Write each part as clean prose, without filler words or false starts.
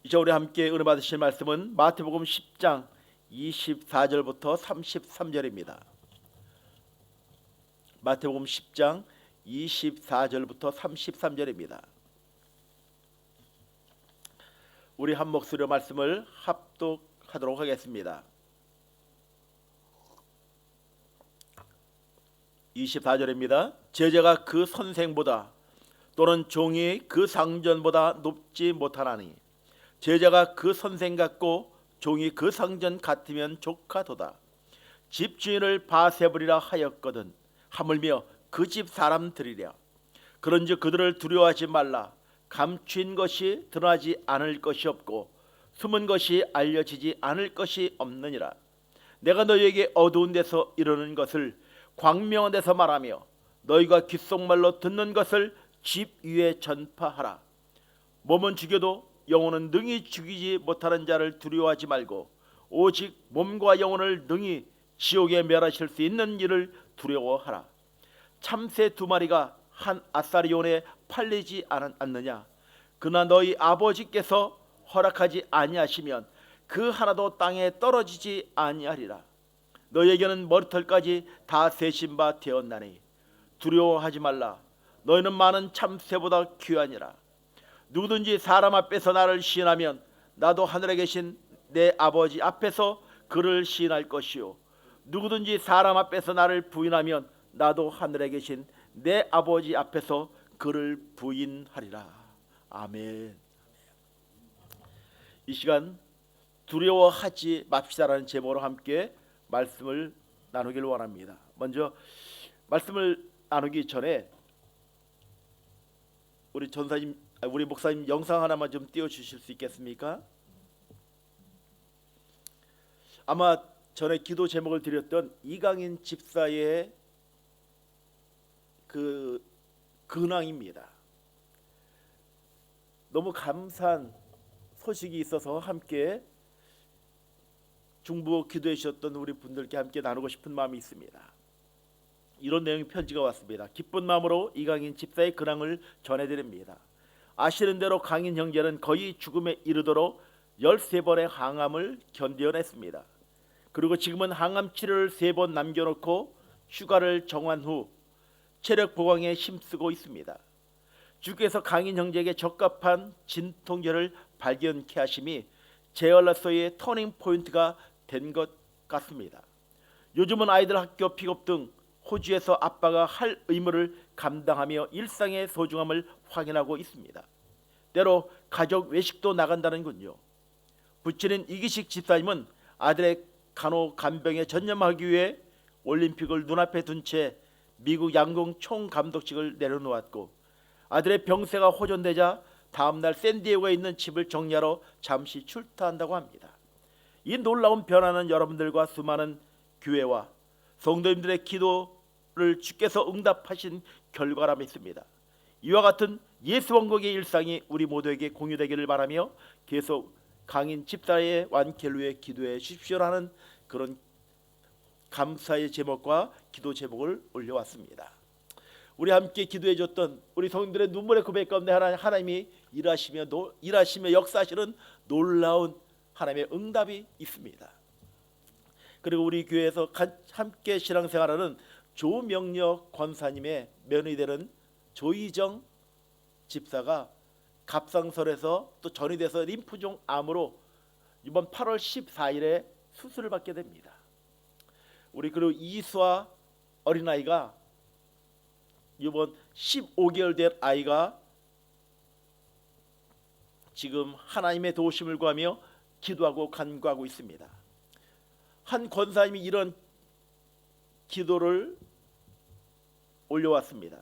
이제 우리 함께 은혜 받으실 말씀은 마태복음 10장 24절부터 33절입니다. 마태복음 10장 24절부터 33절입니다. 우리 한 목소리로 말씀을 합독하도록 하겠습니다. 24절입니다. 제자가 그 선생보다 또는 종이 그 상전보다 높지 못하나니 제자가 그 선생 같고 종이 그 상전 같으면 조카도다. 집주인을 바세부리라 하였거든 하물며 그 집 사람들이랴. 그런즉 그들을 두려워하지 말라. 감추인 것이 드러나지 않을 것이 없고 숨은 것이 알려지지 않을 것이 없느니라. 내가 너희에게 어두운 데서 이르는 것을 광명한 데서 말하며 너희가 귓속말로 듣는 것을 집 위에 전파하라. 몸은 죽여도 영혼은 능히 죽이지 못하는 자를 두려워하지 말고 오직 몸과 영혼을 능히 지옥에 멸하실 수 있는 이를 두려워하라. 참새 2마리가 한 아사리온에 팔리지 않느냐? 그러나 너희 아버지께서 허락하지 아니하시면 그 하나도 땅에 떨어지지 아니하리라. 너희에게는 머리털까지 다 세신 바 되었나니 두려워하지 말라. 너희는 많은 참새보다 귀하니라. 누구든지 사람 앞에서 나를 시인하면 나도 하늘에 계신 내 아버지 앞에서 그를 시인할 것이요 누구든지 사람 앞에서 나를 부인하면 나도 하늘에 계신 내 아버지 앞에서 그를 부인하리라. 아멘. 이 시간 두려워하지 맙시다라는 제목으로 함께 말씀을 나누기를 원합니다. 먼저 말씀을 나누기 전에 우리 목사님 영상 하나만 좀 띄워주실 수 있겠습니까? 아마 전에 기도 제목을 드렸던 이강인 집사의 그 근황입니다. 너무 감사한 소식이 있어서 함께 중보 기도해 주셨던 우리 분들께 함께 나누고 싶은 마음이 있습니다. 이런 내용의 편지가 왔습니다. 기쁜 마음으로 이강인 집사의 근황을 전해드립니다. 아시는 대로 강인 형제는 거의 죽음에 이르도록 13번의 항암을 견뎌냈습니다. 그리고 지금은 항암 치료를 3번 남겨놓고 휴가를 정한 후 체력 보강에 힘쓰고 있습니다. 주께서 강인 형제에게 적합한 진통제를 발견케 하심이 제얼라서의 터닝 포인트가 된 것 같습니다. 요즘은 아이들 학교 픽업 등 호주에서 아빠가 할 의무를 감당하며 일상의 소중함을 확인하고 있습니다. 때로 가족 외식도 나간다는군요. 부친인 이기식 집사님은 아들의 간호간병에 전념하기 위해 올림픽을 눈앞에 둔 채 미국 양궁 총감독직을 내려놓았고 아들의 병세가 호전되자 다음날 샌디에고에 있는 집을 정리하러 잠시 출타한다고 합니다. 이 놀라운 변화는 여러분들과 수많은 교회와 성도님들의 기도를 주께서 응답하신 결과라 믿습니다. 이와 같은 예수 왕국의 일상이 우리 모두에게 공유되기를 바라며 계속 강인 집사의 완쾌를 위해 기도해 주십시오라는 그런 감사의 제목과 기도 제목을 올려왔습니다. 우리 함께 기도해 줬던 우리 성도들의 눈물의 고백 가운데 하나님이 일하시며 역사하시는 놀라운 하나님의 응답이 있습니다. 그리고 우리 교회에서 함께 신앙생활하는 조명력 권사님의 며느리 되는 조희정 집사가 갑상선에서 또 전이 돼서 림프종 암으로 이번 8월 14일에 수술을 받게 됩니다. 우리 그리고 이수아 어린아이가 이번 15개월 된 아이가 지금 하나님의 도우심을 구하며 기도하고 간구하고 있습니다. 한 권사님이 이런 기도를 올려왔습니다.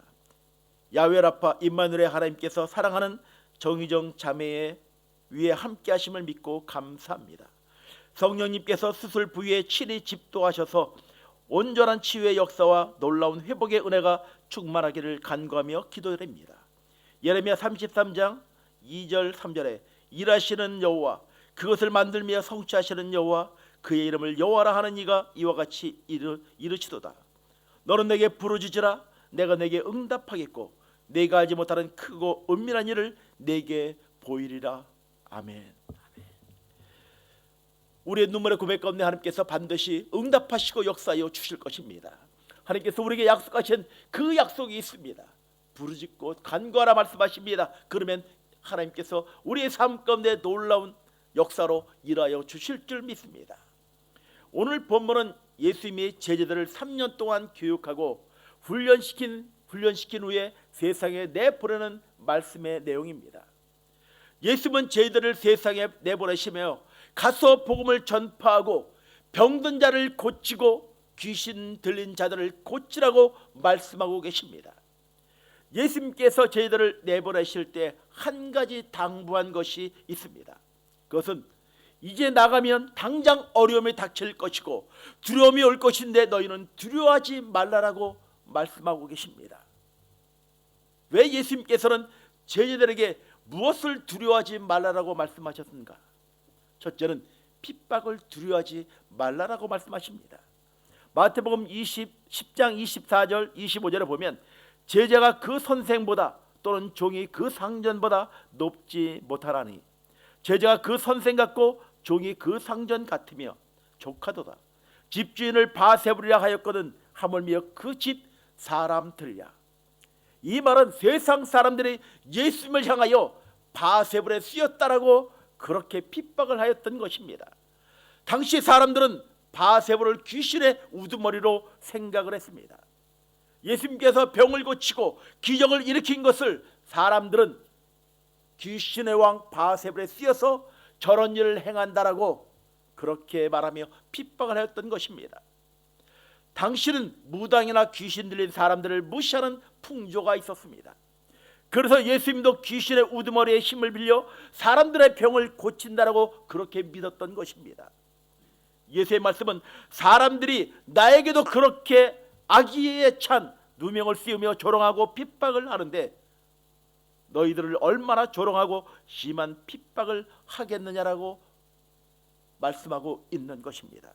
야훼라파 임마누엘의 하나님께서 사랑하는 정희정 자매의 위에 함께 하심을 믿고 감사합니다. 성령님께서 수술 부위에 친히 집도하셔서 온전한 치유의 역사와 놀라운 회복의 은혜가 충만하기를 간구하며 기도드립니다. 예레미야 33장 2절 3절에 일하시는 여호와 그것을 만들며 성취하시는 여호와 그의 이름을 여호와라 하는 이가 이와 같이 이르시도다. 너는 내게 부르짖으라 내가 내게 응답하겠고 내가 알지 못하는 크고 은밀한 일을 내게 보이리라. 아멘. 우리의 눈물의 고백 가운데 하나님께서 반드시 응답하시고 역사하여 주실 것입니다. 하나님께서 우리에게 약속하신 그 약속이 있습니다. 부르짖고 간구하라 말씀하십니다. 그러면 하나님께서 우리의 삶 가운데 놀라운 역사로 일하여 주실 줄 믿습니다. 오늘 본문은 예수님이 제자들을 3년 동안 교육하고 훈련시킨 후에 세상에 내보내는 말씀의 내용입니다. 예수님은 제자들을 세상에 내보내시며 가서 복음을 전파하고 병든 자를 고치고 귀신 들린 자들을 고치라고 말씀하고 계십니다. 예수님께서 제자들을 내보내실 때 한 가지 당부한 것이 있습니다. 그것은 이제 나가면 당장 어려움이 닥칠 것이고 두려움이 올 것인데 너희는 두려워하지 말라라고 말씀하고 계십니다. 왜 예수님께서는 제자들에게 무엇을 두려워하지 말라라고 말씀하셨는가? 첫째는 핍박을 두려워하지 말라라고 말씀하십니다. 마태복음 10장 24절 25절에 보면 제자가 그 선생보다 또는 종이 그 상전보다 높지 못하라니 제자가 그 선생 같고 종이 그 상전 같으며 족하도다. 집주인을 바세부리라 하였거든 하물며 그 집 사람들이야. 이 말은 세상 사람들이 예수님을 향하여 바세불에 쓰였다라고 그렇게 핍박을 하였던 것입니다. 당시 사람들은 바세불을 귀신의 우두머리로 생각을 했습니다. 예수님께서 병을 고치고 기적을 일으킨 것을 사람들은 귀신의 왕 바세불에 쓰여서 저런 일을 행한다라고 그렇게 말하며 핍박을 하였던 것입니다. 당시는 무당이나 귀신 들린 사람들을 무시하는 풍조가 있었습니다. 그래서 예수님도 귀신의 우두머리에 힘을 빌려 사람들의 병을 고친다라고 그렇게 믿었던 것입니다. 예수의 말씀은 사람들이 나에게도 그렇게 악의에 찬 누명을 씌우며 조롱하고 핍박을 하는데 너희들을 얼마나 조롱하고 심한 핍박을 하겠느냐라고 말씀하고 있는 것입니다.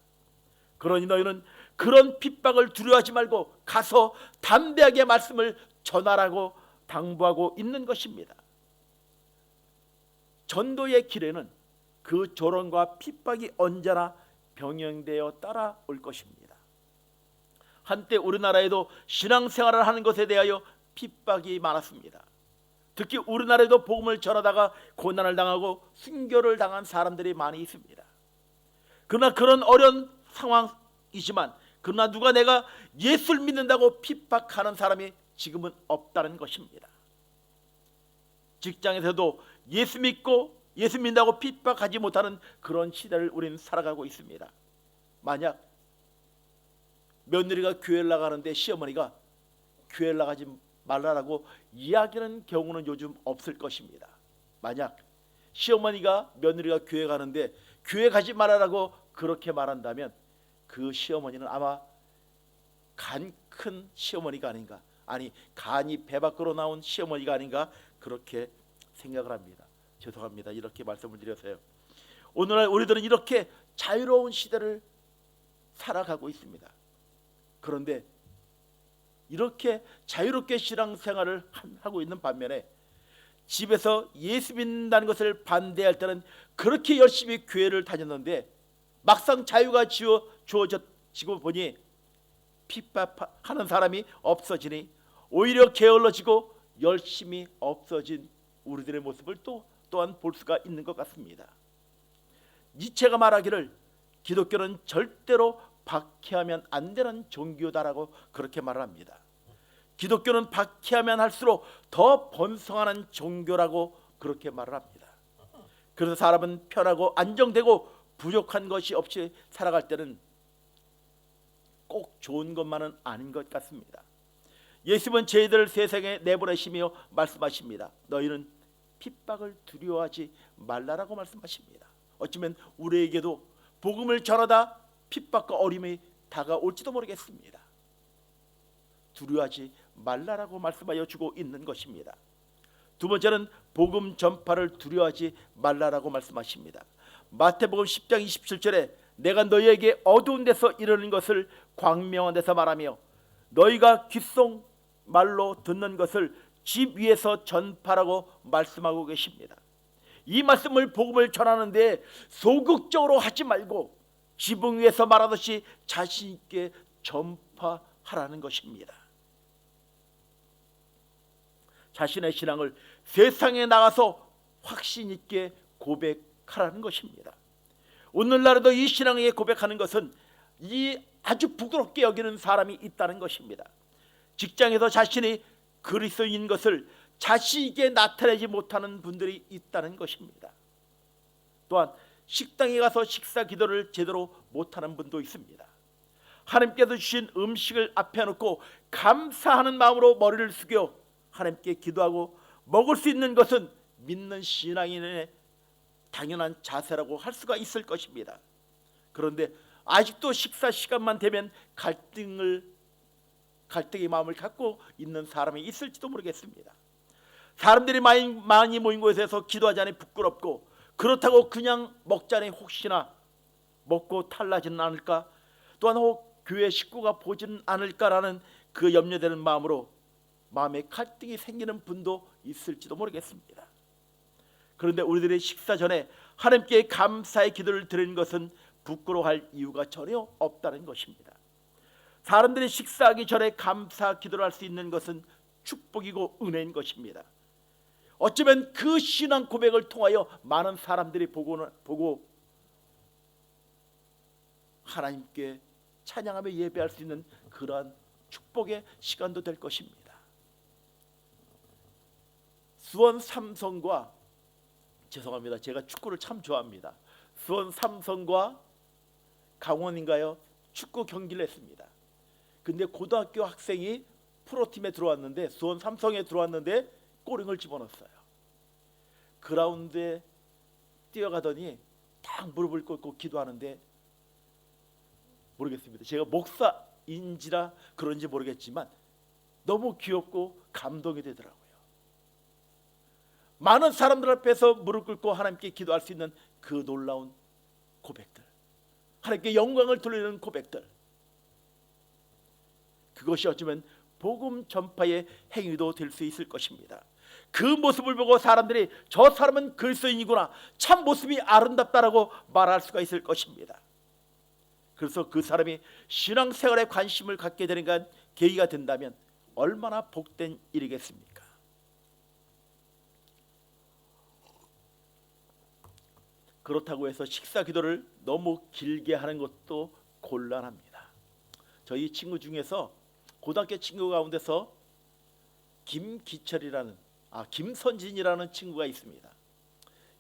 그러니 너희는 그런 핍박을 두려워하지 말고 가서 담대하게 말씀을 전하라고 당부하고 있는 것입니다. 전도의 길에는 그 조롱과 핍박이 언제나 병행되어 따라올 것입니다. 한때 우리나라에도 신앙생활을 하는 것에 대하여 핍박이 많았습니다. 특히 우리나라에도 복음을 전하다가 고난을 당하고 순교를 당한 사람들이 많이 있습니다. 그러나 그런 어려운 상황이지만 그러나 누가 내가 예수를 믿는다고 핍박하는 사람이 지금은 없다는 것입니다. 직장에서도 예수 믿고 예수 믿는다고 핍박하지 못하는 그런 시대를 우리는 살아가고 있습니다. 만약 며느리가 교회를 나가는데 시어머니가 교회를 나가지 말라라고 이야기하는 경우는 요즘 없을 것입니다. 만약 시어머니가 며느리가 교회 가는데 교회 가지 말라라고 그렇게 말한다면 그 시어머니는 아마 간 큰 시어머니가 아닌가, 아니 간이 배 밖으로 나온 시어머니가 아닌가 그렇게 생각을 합니다. 죄송합니다. 이렇게 말씀을 드려서요. 오늘날 우리들은 이렇게 자유로운 시대를 살아가고 있습니다. 그런데 이렇게 자유롭게 신앙생활을 하고 있는 반면에 집에서 예수 믿는다는 것을 반대할 때는 그렇게 열심히 교회를 다녔는데 막상 자유가 주어지고 보니 핍박하는 사람이 없어지니 오히려 게을러지고 열심히 없어진 우리들의 모습을 또한 볼 수가 있는 것 같습니다. 니체가 말하기를 기독교는 절대로 박해하면 안 되는 종교다라고 그렇게 말합니다. 기독교는 박해하면 할수록 더 번성하는 종교라고 그렇게 말을 합니다. 그래서 사람은 편하고 안정되고 부족한 것이 없이 살아갈 때는 꼭 좋은 것만은 아닌 것 같습니다. 예수님은 저희들을 세상에 내보내시며 말씀하십니다. 너희는 핍박을 두려워하지 말라라고 말씀하십니다. 어쩌면 우리에게도 복음을 전하다 핍박과 어려움이 다가올지도 모르겠습니다. 두려워하지 말라라고 말씀하여 주고 있는 것입니다. 두 번째는 복음 전파를 두려워하지 말라라고 말씀하십니다. 마태복음 10장 27절에 내가 너희에게 어두운 데서 이르는 것을 광명한 데서 말하며 너희가 귓속말로 듣는 것을 집 위에서 전파라고 말씀하고 계십니다. 이 말씀을 복음을 전하는데 소극적으로 하지 말고 지붕 위에서 말하듯이 자신 있게 전파하라는 것입니다. 자신의 신앙을 세상에 나가서 확신 있게 고백하라는 것입니다. 오늘날에도 이 신앙에 고백하는 것은 이 아주 부끄럽게 여기는 사람이 있다는 것입니다. 직장에서 자신이 그리스도인인 것을 자신 있게 나타내지 못하는 분들이 있다는 것입니다. 또한 식당에 가서 식사 기도를 제대로 못하는 분도 있습니다. 하나님께서 주신 음식을 앞에 놓고 감사하는 마음으로 머리를 숙여 하나님께 기도하고 먹을 수 있는 것은 믿는 신앙인의 당연한 자세라고 할 수가 있을 것입니다. 그런데 아직도 식사 시간만 되면 갈등의 마음을 갖고 있는 사람이 있을지도 모르겠습니다. 사람들이 많이 모인 곳에서 기도하자니 부끄럽고, 그렇다고 그냥 먹자니 혹시나 먹고 탈나지는 않을까, 또한 혹 교회 식구가 보지는 않을까라는 그 염려되는 마음으로 마음에 갈등이 생기는 분도 있을지도 모르겠습니다. 그런데 우리들의 식사 전에 하나님께 감사의 기도를 드리는 것은 부끄러워할 이유가 전혀 없다는 것입니다. 사람들이 식사하기 전에 감사 기도를 할 수 있는 것은 축복이고 은혜인 것입니다. 어쩌면 그 신앙 고백을 통하여 많은 사람들이 보고 하나님께 찬양하며 예배할 수 있는 그러한 축복의 시간도 될 것입니다. 수원 삼성과, 죄송합니다, 제가 축구를 참 좋아합니다. 수원 삼성과 강원인가요? 축구 경기를 했습니다. 근데 고등학교 학생이 프로팀에 들어왔는데, 수원 삼성에 들어왔는데 꼬링을 집어넣었어요. 그라운드에 뛰어가더니 딱 무릎을 꿇고 기도하는데, 모르겠습니다, 제가 목사인지라 그런지 모르겠지만 너무 귀엽고 감동이 되더라고요. 많은 사람들 앞에서 무릎 꿇고 하나님께 기도할 수 있는 그 놀라운 고백들, 하나님께 영광을 돌리는 고백들, 그것이 어쩌면 복음 전파의 행위도 될 수 있을 것입니다. 그 모습을 보고 사람들이 저 사람은 그리스도인이구나, 참 모습이 아름답다라고 말할 수가 있을 것입니다. 그래서 그 사람이 신앙생활에 관심을 갖게 되는 계기가 된다면 얼마나 복된 일이겠습니까? 그렇다고 해서 식사 기도를 너무 길게 하는 것도 곤란합니다. 저희 친구 중에서, 고등학교 친구 가운데서 김선진이라는 친구가 있습니다.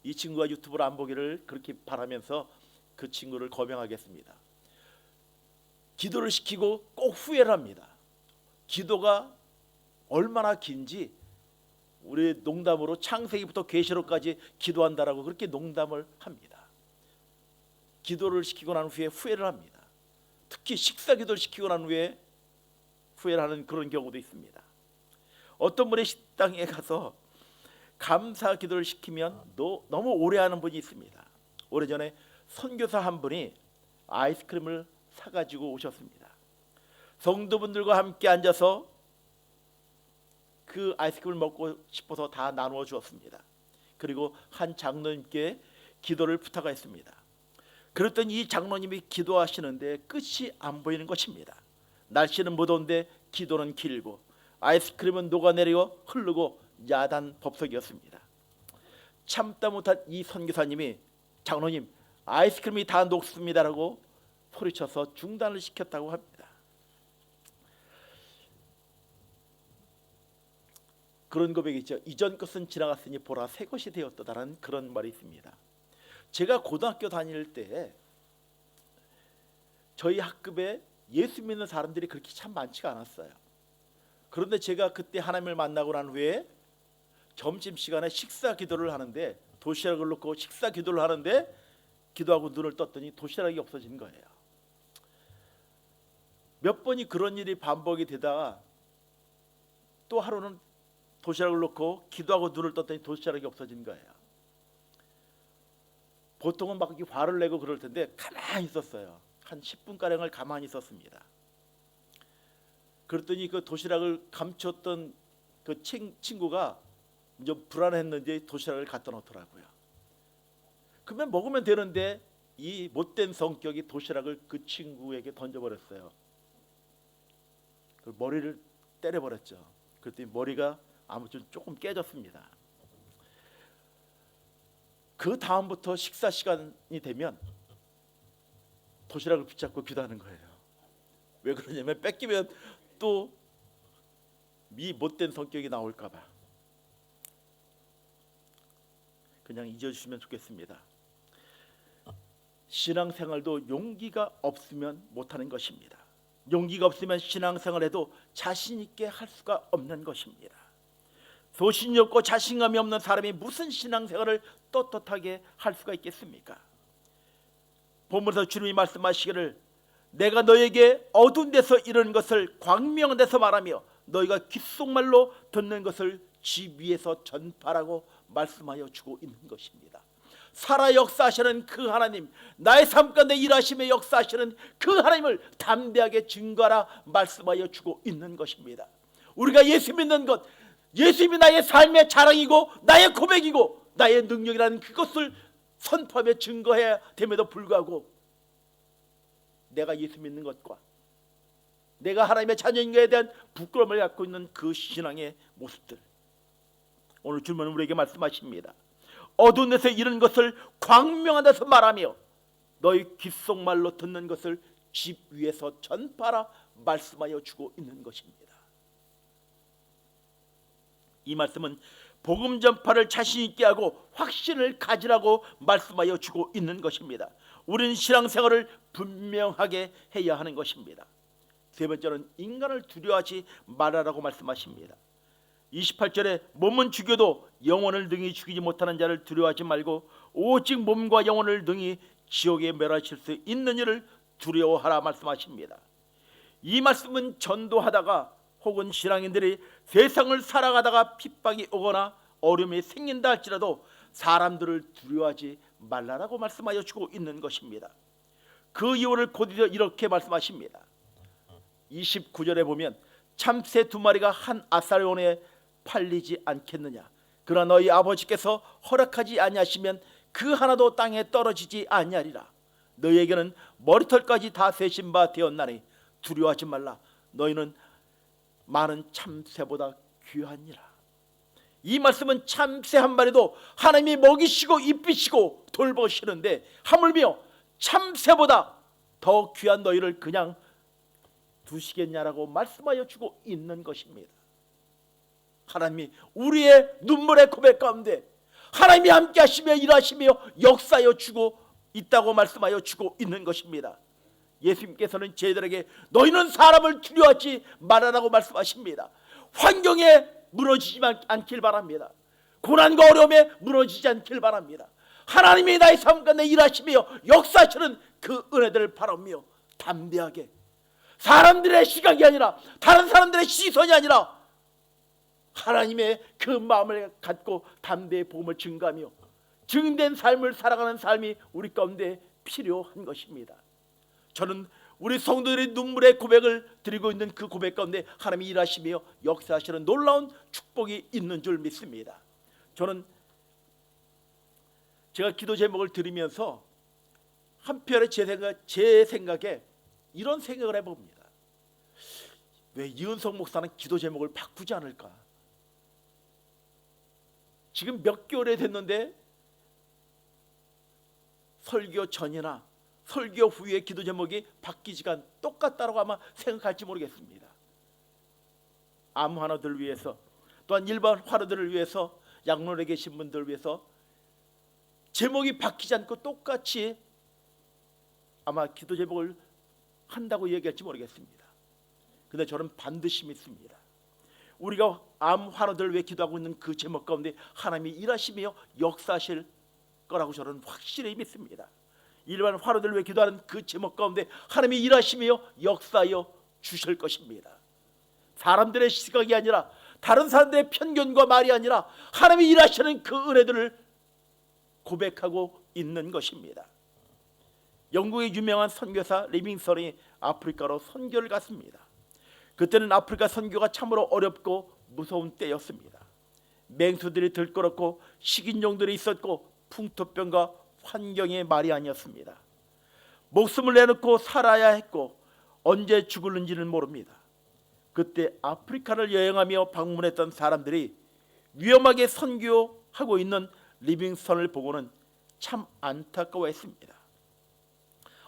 이 친구가 유튜브를 안 보기를 그렇게 바라면서 그 친구를 거명하겠습니다. 기도를 시키고 꼭 후회를 합니다. 기도가 얼마나 긴지 우리 농담으로 창세기부터 계시록까지 기도한다라고 그렇게 농담을 합니다. 기도를 시키고 난 후에 후회를 합니다. 특히 식사 기도를 시키고 난 후에 후회를 하는 그런 경우도 있습니다. 어떤 분의 식당에 가서 감사 기도를 시키면 너무 오래 하는 분이 있습니다. 오래전에 선교사 한 분이 아이스크림을 사가지고 오셨습니다. 성도분들과 함께 앉아서 그 아이스크림을 먹고 싶어서 다 나누어 주었습니다. 그리고 한 장로님께 기도를 부탁했습니다. 그랬더니 이 장로님이 기도하시는데 끝이 안 보이는 것입니다. 날씨는 무더운데 기도는 길고 아이스크림은 녹아내리고 흐르고 야단 법석이었습니다. 참다 못한 이 선교사님이, 장로님, 아이스크림이 다 녹습니다라고 소리쳐서 중단을 시켰다고 합니다. 그런 고백이 있죠. 이전 것은 지나갔으니 보라 새 것이 되었다라는 그런 말이 있습니다. 제가 고등학교 다닐 때 저희 학급에 예수 믿는 사람들이 그렇게 참 많지가 않았어요. 그런데 제가 그때 하나님을 만나고 난 후에 점심시간에 식사 기도를 하는데, 도시락을 놓고 식사 기도를 하는데 기도하고 눈을 떴더니 도시락이 없어진 거예요. 몇 번이 그런 일이 반복이 되다가 또 하루는 도시락을 놓고 기도하고 눈을 떴더니 도시락이 없어진 거예요. 보통은 막 화를 내고 그럴 텐데 가만히 있었어요. 한 10분가량을 가만히 있었습니다. 그랬더니 그 도시락을 감췄던 그 친구가 좀 불안했는지 도시락을 갖다 놓더라고요. 그러면 먹으면 되는데 이 못된 성격이 도시락을 그 친구에게 던져버렸어요. 그 머리를 때려버렸죠. 그랬더니 머리가 아무튼 조금 깨졌습니다. 그 다음부터 식사 시간이 되면 도시락을 붙잡고 기도하는 거예요. 왜 그러냐면 뺏기면 또 이 못된 성격이 나올까 봐. 그냥 잊어주시면 좋겠습니다. 신앙생활도 용기가 없으면 못하는 것입니다. 용기가 없으면 신앙생활에도 자신 있게 할 수가 없는 것입니다. 소신이 없고 자신감이 없는 사람이 무슨 신앙생활을 떳떳하게 할 수가 있겠습니까? 본문에서 주님이 말씀하시기를 내가 너에게 어두운 데서 이르는 것을 광명한 데서 말하며 너희가 귓속말로 듣는 것을 집 위에서 전파라고 말씀하여 주고 있는 것입니다. 살아 역사하시는 그 하나님, 나의 삶 가운데 일하시며 역사하시는 그 하나님을 담대하게 증거하라 말씀하여 주고 있는 것입니다. 우리가 예수 믿는 것, 예수님이 나의 삶의 자랑이고 나의 고백이고 나의 능력이라는 그것을 선포하며 증거해야 됨에도 불구하고 내가 예수 믿는 것과 내가 하나님의 자녀인 것에 대한 부끄러움을 갖고 있는 그 신앙의 모습들, 오늘 주님은 우리에게 말씀하십니다. 어두운 데서 이런 것을 광명한 데서 말하며 너희 귓속말로 듣는 것을 집 위에서 전파라 말씀하여 주고 있는 것입니다. 이 말씀은 복음 전파를 자신 있게 하고 확신을 가지라고 말씀하여 주고 있는 것입니다. 우리는 신앙생활을 분명하게 해야 하는 것입니다. 세 번째는 인간을 두려워하지 말아라고 말씀하십니다. 28절에 몸은 죽여도 영혼을 능히 죽이지 못하는 자를 두려워하지 말고 오직 몸과 영혼을 능히 지옥에 멸하실 수 있는 이를 두려워하라 말씀하십니다. 이 말씀은 전도하다가 혹은 신앙인들이 세상을 살아가다가 핍박이 오거나 어려움이 생긴다 할지라도 사람들을 두려워하지 말라라고 말씀하여 주고 있는 것입니다. 그 이유를 곧 이렇게 말씀하십니다. 29절에 보면 참새 2마리가 한 아살원에 팔리지 않겠느냐. 그러나 너희 아버지께서 허락하지 아니하시면 그 하나도 땅에 떨어지지 아니하리라. 너희에게는 머리털까지 다 세신 바 되었나니 두려워하지 말라. 너희는 많은 참새보다 귀하니라. 이 말씀은 참새 한 마리도 하나님이 먹이시고 입히시고 돌보시는데 하물며 참새보다 더 귀한 너희를 그냥 두시겠냐라고 말씀하여 주고 있는 것입니다. 하나님이 우리의 눈물의 고백 가운데 하나님이 함께 하시며 일하시며 역사하여 주고 있다고 말씀하여 주고 있는 것입니다. 예수님께서는 저희들에게 너희는 사람을 두려워하지 말아라고 말씀하십니다. 환경에 무너지지 않길 바랍니다. 고난과 어려움에 무너지지 않길 바랍니다. 하나님이 나의 삶 가운데 일하시며 역사하시는 그 은혜들을 바라며 담대하게 사람들의 시각이 아니라 다른 사람들의 시선이 아니라 하나님의 그 마음을 갖고 담대히 복음을 증거하며 증된 삶을 살아가는 삶이 우리 가운데 필요한 것입니다. 저는 우리 성도들이 눈물의 고백을 드리고 있는 그 고백 가운데 하나님이 일하시며 역사하시는 놀라운 축복이 있는 줄 믿습니다. 저는 제가 기도 제목을 들으면서 한편에 제 생각에 이런 생각을 해봅니다. 왜 이은석 목사는 기도 제목을 바꾸지 않을까? 지금 몇 개월이 됐는데 설교 전이나 설교 후에 기도 제목이 바뀌지가 똑같다라고 아마 생각할지 모르겠습니다. 암 환우들 위해서 또한 일반 환우들을 위해서 양론에 계신 분들을 위해서 제목이 바뀌지 않고 똑같이 아마 기도 제목을 한다고 얘기할지 모르겠습니다. 근데 저는 반드시 믿습니다. 우리가 암 환우들을 위해 기도하고 있는 그 제목 가운데 하나님이 일하시며 역사하실 거라고 저는 확실히 믿습니다. 일반 환우들을 위해 기도하는 그 제목 가운데 하나님이 일하시며 역사하여 주실 것입니다. 사람들의 시각이 아니라 다른 사람들의 편견과 말이 아니라 하나님이 일하시는 그 은혜들을 고백하고 있는 것입니다. 영국의 유명한 선교사 리빙스턴이 아프리카로 선교를 갔습니다. 그때는 아프리카 선교가 참으로 어렵고 무서운 때였습니다. 맹수들이 들끓었고 식인종들이 있었고 풍토병과 환경의 말이 아니었습니다. 목숨을 내놓고 살아야 했고 언제 죽을는지는 모릅니다. 그때 아프리카를 여행하며 방문했던 사람들이 위험하게 선교하고 있는 리빙스턴을 보고는 참 안타까워했습니다.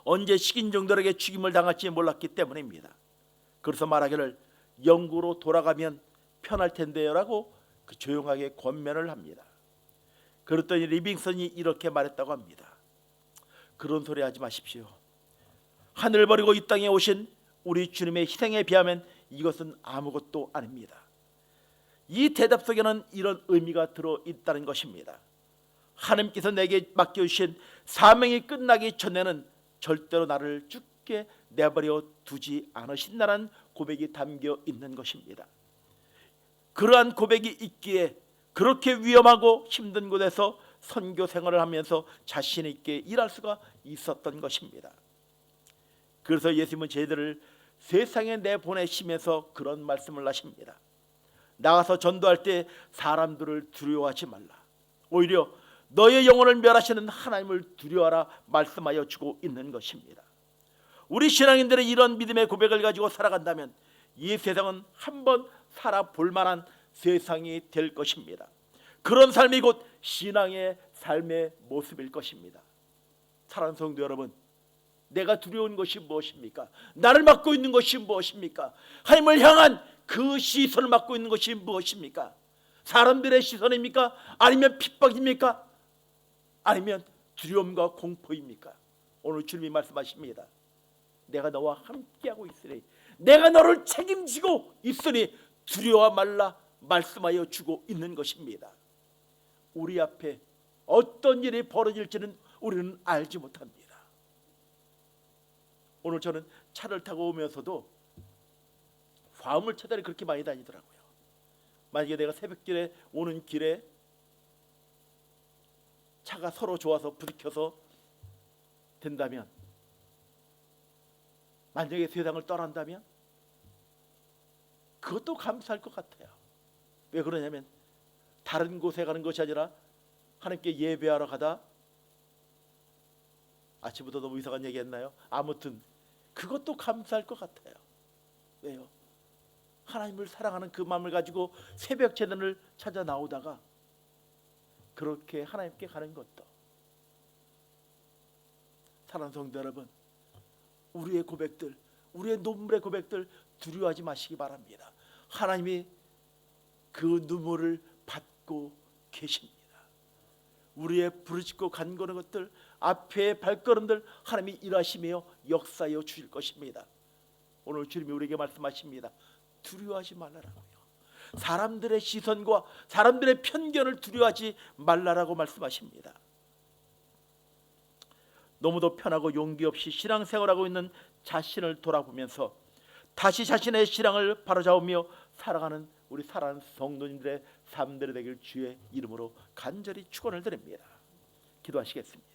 언제 식인종들에게 죽임을 당할지 몰랐기 때문입니다. 그래서 말하기를 영국으로 돌아가면 편할 텐데요 라고 조용하게 권면을 합니다. 그랬더니 리빙스턴이 이렇게 말했다고 합니다. 그런 소리 하지 마십시오. 하늘 버리고 이 땅에 오신 우리 주님의 희생에 비하면 이것은 아무것도 아닙니다. 이 대답 속에는 이런 의미가 들어있다는 것입니다. 하나님께서 내게 맡겨주신 사명이 끝나기 전에는 절대로 나를 죽게 내버려 두지 않으신다는 고백이 담겨 있는 것입니다. 그러한 고백이 있기에 그렇게 위험하고 힘든 곳에서 선교 생활을 하면서 자신 있게 일할 수가 있었던 것입니다. 그래서 예수님은 저희들을 세상에 내보내시면서 그런 말씀을 하십니다. 나가서 전도할 때 사람들을 두려워하지 말라. 오히려 너의 영혼을 멸하시는 하나님을 두려워하라 말씀하여 주고 있는 것입니다. 우리 신앙인들의 이런 믿음의 고백을 가지고 살아간다면 이 세상은 한번 살아볼 만한 세상이 될 것입니다. 그런 삶이 곧 신앙의 삶의 모습일 것입니다. 사랑하는 성도 여러분, 내가 두려운 것이 무엇입니까? 나를 맡고 있는 것이 무엇입니까? 하나님을 향한 그 시선을 맡고 있는 것이 무엇입니까? 사람들의 시선입니까? 아니면 핍박입니까? 아니면 두려움과 공포입니까? 오늘 주님이 말씀하십니다. 내가 너와 함께하고 있으니, 내가 너를 책임지고 있으니 두려워 말라 말씀하여 주고 있는 것입니다. 우리 앞에 어떤 일이 벌어질지는 우리는 알지 못합니다. 오늘 저는 차를 타고 오면서도 화물차들이 그렇게 많이 다니더라고요. 만약에 내가 새벽길에 오는 길에 차가 서로 좋아서 부딪혀서 된다면, 만약에 세상을 떠난다면 그것도 감사할 것 같아요. 왜 그러냐면 다른 곳에 가는 것이 아니라 하나님께 예배하러 가다, 아침부터 너무 이상한 얘기 했나요? 아무튼 그것도 감사할 것 같아요. 왜요? 하나님을 사랑하는 그 마음을 가지고 새벽 제단을 찾아 나오다가 그렇게 하나님께 가는 것도. 사랑하는 성도 여러분, 우리의 고백들, 우리의 눈물의 고백들 두려워하지 마시기 바랍니다. 하나님이 그 눈물을 받고 계십니다. 우리의 부르짖고 간구하는 것들, 앞에 발걸음들 하나님이 일하시며 역사하여 주실 것입니다. 오늘 주님이 우리에게 말씀하십니다. 두려워하지 말라라고요. 사람들의 시선과 사람들의 편견을 두려워하지 말라라고 말씀하십니다. 너무도 편하고 용기 없이 신앙생활하고 있는 자신을 돌아보면서 다시 자신의 신앙을 바로잡으며 살아가는 우리 사랑하는 성도님들의 삶들이 되길 주의 이름으로 간절히 축원을 드립니다. 기도하시겠습니다.